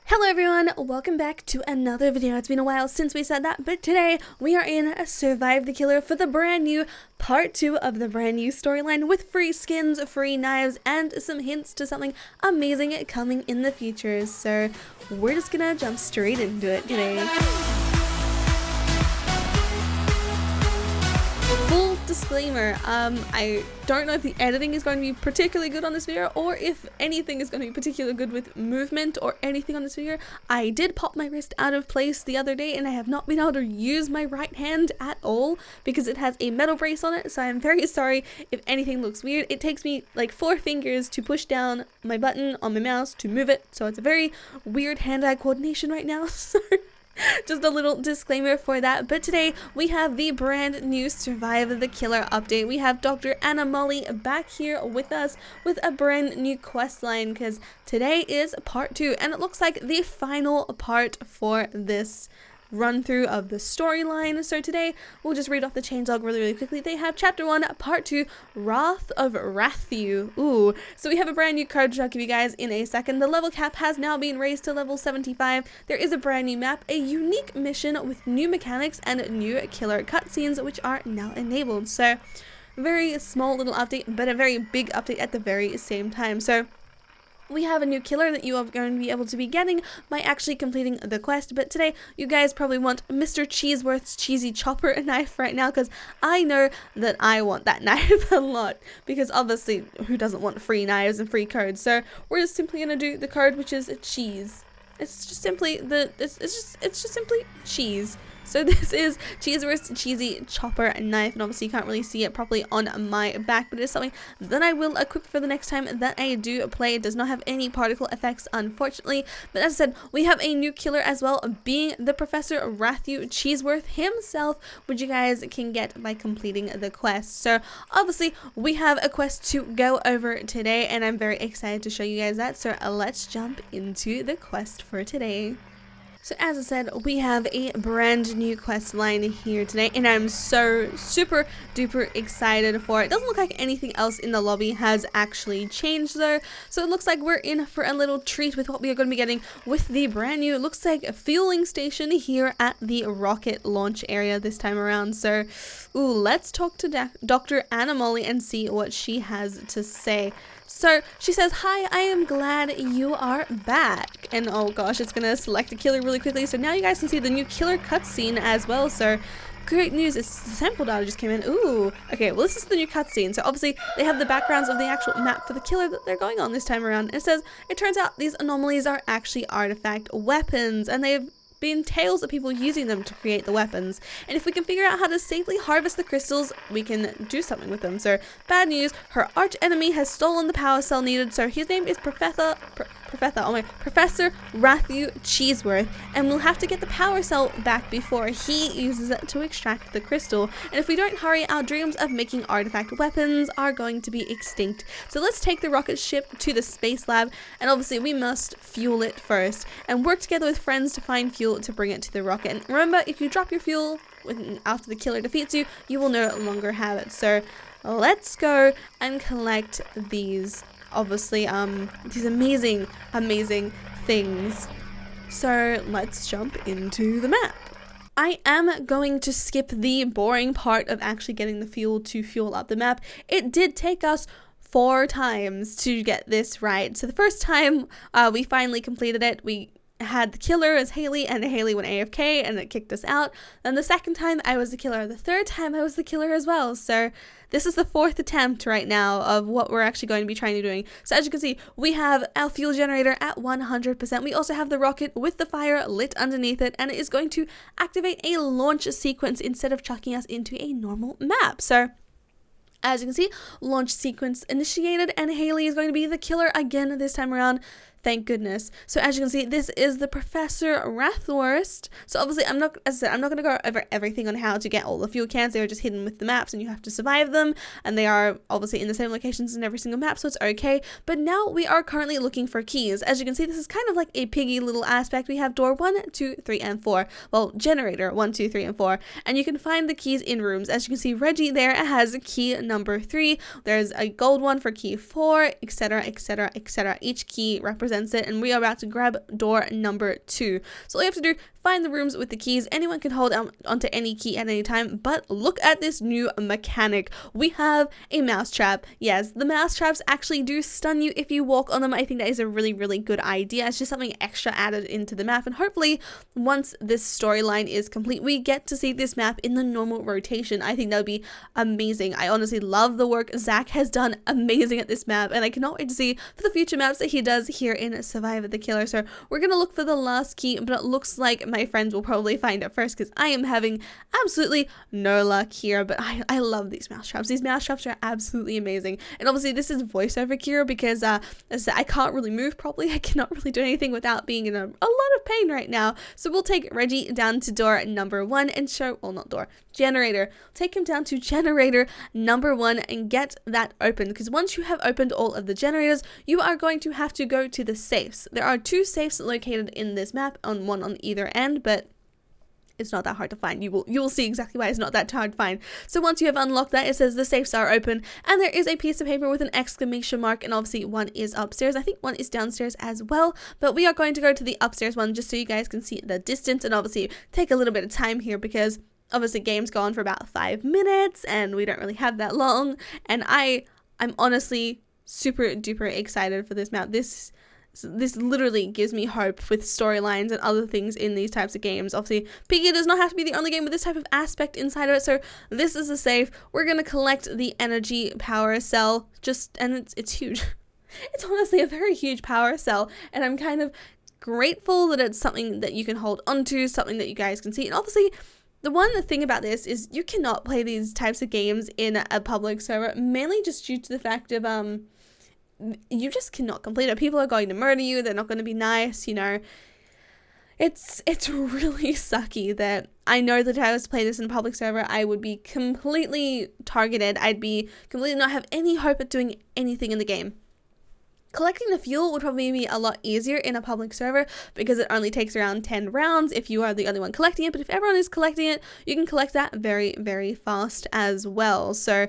Hello everyone, welcome back to another video. It's been a while since we said that, but today we are in Survive the Killer for the brand new part 2 of the brand new storyline with free skins, free knives, and some hints to something amazing coming in the future. So we're just gonna jump straight into it today. Full disclaimer, I don't know if the editing is going to be particularly good on this video or if anything is going to be particularly good with movement or anything on this video. I did pop my wrist out of place the other day and I have not been able to use my right hand at all because it has a metal brace on it, so I'm very sorry if anything looks weird. It takes me like 4 fingers to push down my button on my mouse to move it, so it's a very weird hand-eye coordination right now, so just a little disclaimer for that. But today we have the brand new Survive the Killer update. We have Dr. Anna Molly back here with us with a brand new quest line because today is part 2 and it looks like the final part for this run through of the storyline. So today we'll just read off the changelog really quickly. They have chapter 1 part 2 Wrath of Rathiu. Ooh, so we have a brand new card which I'll give you guys in a second. The level cap has now been raised to level 75. There is a brand new map, a unique mission with new mechanics and new killer cutscenes which are now enabled. So very small little update, but a very big update at the very same time. So we have a new killer that you are going to be able to be getting by actually completing the quest, but today you guys probably want Mr. Cheeseworth's cheesy chopper knife right now because I know that I want that knife a lot because obviously who doesn't want free knives and free cards. So we're just simply going to do the card which is cheese. It's just simply it's just simply cheese. So this is Cheeseworth's cheesy chopper knife, and obviously you can't really see it properly on my back, but it is something that I will equip for the next time that I do play. It does not have any particle effects, unfortunately, but as I said, we have a new killer as well, being the Professor Rathiu Cheeseworth himself, which you guys can get by completing the quest. So obviously we have a quest to go over today, and I'm very excited to show you guys that, so let's jump into the quest for today. So as I said, we have a brand new quest line here today, and I'm so super duper excited for it. Doesn't look like anything else in the lobby has actually changed though, so it looks like we're in for a little treat with what we are going to be getting with the brand new, looks like a fueling station here at the rocket launch area this time around. So ooh, let's talk to Dr. Anna Molly and see what she has to say. So she says, "Hi, I am glad you are back." And oh gosh, it's gonna select a killer really quickly. So now you guys can see the new killer cutscene as well. So great news, it's sample data just came in. Ooh, okay, well this is the new cutscene. So obviously they have the backgrounds of the actual map for the killer that they're going on this time around. And it says, it turns out these anomalies are actually artifact weapons, and they've been tales of people using them to create the weapons, and if we can figure out how to safely harvest the crystals, we can do something with them. So bad news, her arch enemy has stolen the power cell needed. So his name is Professor Rathiu Cheeseworth, and we'll have to get the power cell back before he uses it to extract the crystal, and if we don't hurry, our dreams of making artifact weapons are going to be extinct. So let's take the rocket ship to the space lab, and obviously we must fuel it first and work together with friends to find fuel to bring it to the rocket. And remember, if you drop your fuel after the killer defeats you, you will no longer have it. So let's go and collect these, obviously these amazing things. So let's jump into the map. I am going to skip the boring part of actually getting the fuel to fuel up the map. It did take us 4 times to get this right. So the first time we finally completed it, we had the killer as Haley, and Haley went AFK and it kicked us out. Then the second time I was the killer. The third time I was the killer as well. So this is the 4th attempt right now of what we're actually going to be trying to doing. So as you can see, we have our fuel generator at 100%. We also have the rocket with the fire lit underneath it, and it is going to activate a launch sequence instead of chucking us into a normal map. So as you can see, launch sequence initiated, and Haley is going to be the killer again this time around. Thank goodness. So as you can see, this is the Professor Rathworst. So obviously I'm not going to go over everything on how to get all the fuel cans. They are just hidden with the maps and you have to survive them, and they are obviously in the same locations in every single map, so it's okay. But now we are currently looking for keys. As you can see, this is kind of like a piggy little aspect. We have door 1, 2, 3, and 4. Well, generator 1, 2, 3, and 4. And you can find the keys in rooms. As you can see, Reggie there has key number 3. There's a gold one for key 4, etc., etc., etc. Each key represents represents it, and we are about to grab door number 2. So all you have to do, find the rooms with the keys. Anyone can hold onto any key at any time, but look at this new mechanic. We have a mouse trap. Yes, the mouse traps actually do stun you if you walk on them. I think that is a really, really good idea. It's just something extra added into the map, and hopefully once this storyline is complete, we get to see this map in the normal rotation. I think that would be amazing. I honestly love the work Zach has done amazing at this map, and I cannot wait to see for the future maps that he does here in Survive the Killer. So we're gonna look for the last key, but it looks like my friends will probably find it first because I am having absolutely no luck here. But I love these mouse traps. These mouse traps are absolutely amazing, and obviously this is voiceover here because as I said, I can't really move properly. I cannot really do anything without being in a lot of pain right now. So we'll take Reggie down to door number 1 and show, well, not door, generator. Take him down to generator number 1 and get that open, because once you have opened all of the generators, you are going to have to go to the safes. There are 2 safes located in this map, one on either end, but it's not that hard to find. You will see exactly why it's not that hard to find. So once you have unlocked that, it says the safes are open, and there is a piece of paper with an exclamation mark, and obviously one is upstairs. I think one is downstairs as well, but we are going to go to the upstairs one just so you guys can see the distance, and obviously take a little bit of time here because obviously game's gone for about 5 minutes and we don't really have that long, and I'm honestly super duper excited for this map. This literally gives me hope with storylines and other things in these types of games. Obviously, Piggy does not have to be the only game with this type of aspect inside of it, so this is a safe. We're going to collect the energy power cell, and it's huge. It's honestly a very huge power cell, and I'm kind of grateful that it's something that you can hold onto, something that you guys can see. And obviously, the one thing about this is you cannot play these types of games in a public server, mainly just due to the fact of you just cannot complete it. People are going to murder you. They're not going to be nice, you know. It's really sucky that I know that if I was to play this in a public server, I would be completely targeted. I'd be completely not have any hope at doing anything in the game. Collecting the fuel would probably be a lot easier in a public server because it only takes around 10 rounds if you are the only one collecting it. But if everyone is collecting it, you can collect that very, very fast as well. So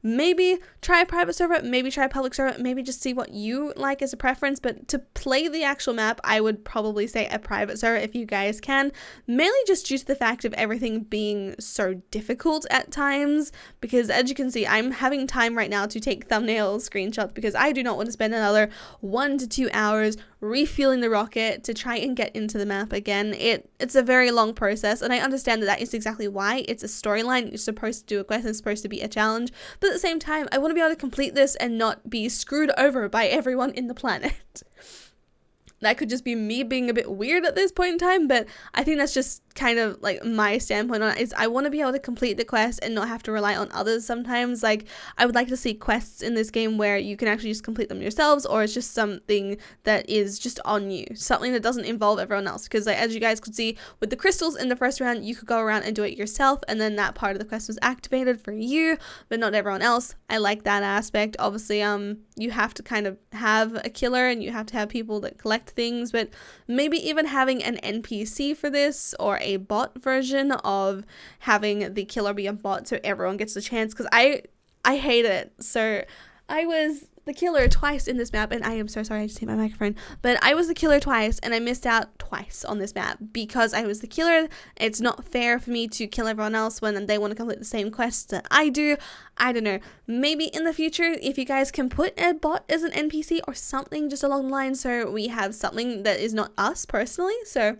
maybe try a private server, maybe try a public server, maybe just see what you like as a preference. But to play the actual map, I would probably say a private server if you guys can, mainly just due to the fact of everything being so difficult at times, because as you can see, I'm having time right now to take thumbnail screenshots because I do not want to spend another 1 to 2 hours refueling the rocket to try and get into the map again. It's a very long process, and I understand that is exactly why. It's a storyline, you're supposed to do a quest, it's supposed to be a challenge, but at the same time, I want to be able to complete this and not be screwed over by everyone in the planet. That could just be me being a bit weird at this point in time, but I think that's just kind of like my standpoint on it, is I want to be able to complete the quest and not have to rely on others sometimes. Like, I would like to see quests in this game where you can actually just complete them yourselves, or it's just something that is just on you, something that doesn't involve everyone else, because like, as you guys could see with the crystals in the first round, you could go around and do it yourself, and then that part of the quest was activated for you, but not everyone else. I like that aspect. Obviously, you have to kind of have a killer and you have to have people that collect things, but maybe even having an NPC for this, or a bot version of having the killer be a bot so everyone gets a chance, because I hate it. So I was the killer twice in this map, and I am so sorry, I just hit my microphone, but I was the killer twice and I missed out twice on this map because I was the killer. It's not fair for me to kill everyone else when they want to complete the same quests that I do. I don't know, maybe in the future if you guys can put a bot as an NPC or something just along the line so we have something that is not us personally. So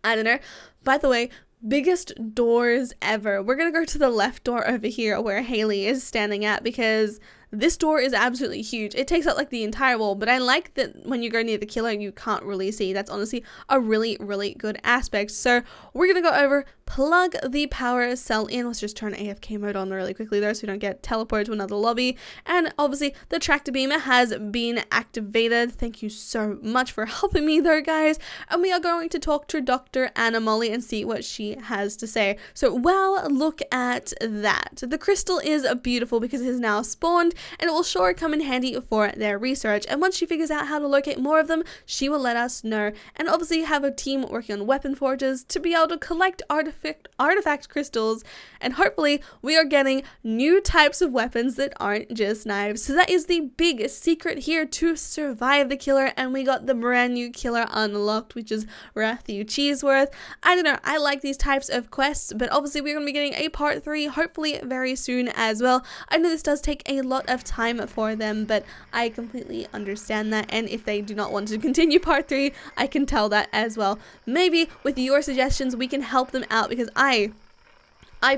I don't know. By the way, biggest doors ever. We're gonna go to the left door over here where Haley is standing at, because this door is absolutely huge. It takes up like the entire wall, but I like that when you go near the killer, you can't really see. That's honestly a really, really good aspect. So we're gonna go over, plug the power cell in. Let's just turn AFK mode on really quickly though, so we don't get teleported to another lobby. And obviously the tractor beam has been activated. Thank you so much for helping me though, guys. And we are going to talk to Dr. Anna Molly and see what she has to say. So, well, look at that. The crystal is beautiful because it has now spawned and it will sure come in handy for their research. And once she figures out how to locate more of them, she will let us know. And obviously have a team working on weapon forges to be able to collect artifact crystals, and hopefully we are getting new types of weapons that aren't just knives. So that is the big secret here to survive the killer, and we got the brand new killer unlocked, which is Rathu Cheeseworth. I don't know, I like these types of quests, but obviously we're going to be getting a part 3 hopefully very soon as well. I know this does take a lot of time for them, but I completely understand that, and if they do not want to continue part 3, I can tell that as well. Maybe with your suggestions we can help them out, because I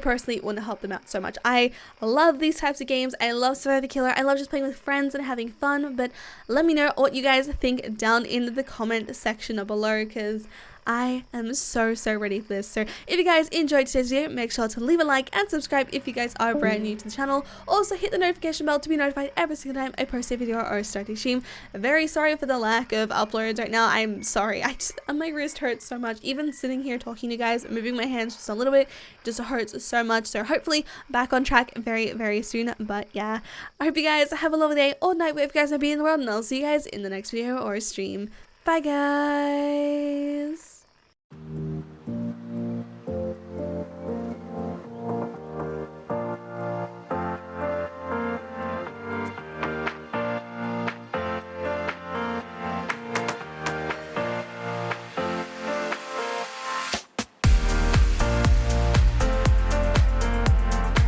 personally want to help them out so much. I love these types of games. I love Survive the Killer. I love just playing with friends and having fun. But let me know what you guys think down in the comment section below, because I am so ready for this. So if you guys enjoyed today's video, make sure to leave a like and subscribe if you guys are brand new to the channel. Also hit the notification bell to be notified every single time I post a video or start a stream. Very sorry for the lack of uploads right now. I'm sorry. My wrist hurts so much. Even sitting here talking to you guys, moving my hands just a little bit, just hurts so much. So hopefully back on track very soon. But yeah, I hope you guys have a lovely day or night wherever you guys may be in the world, and I'll see you guys in the next video or stream. Bye guys!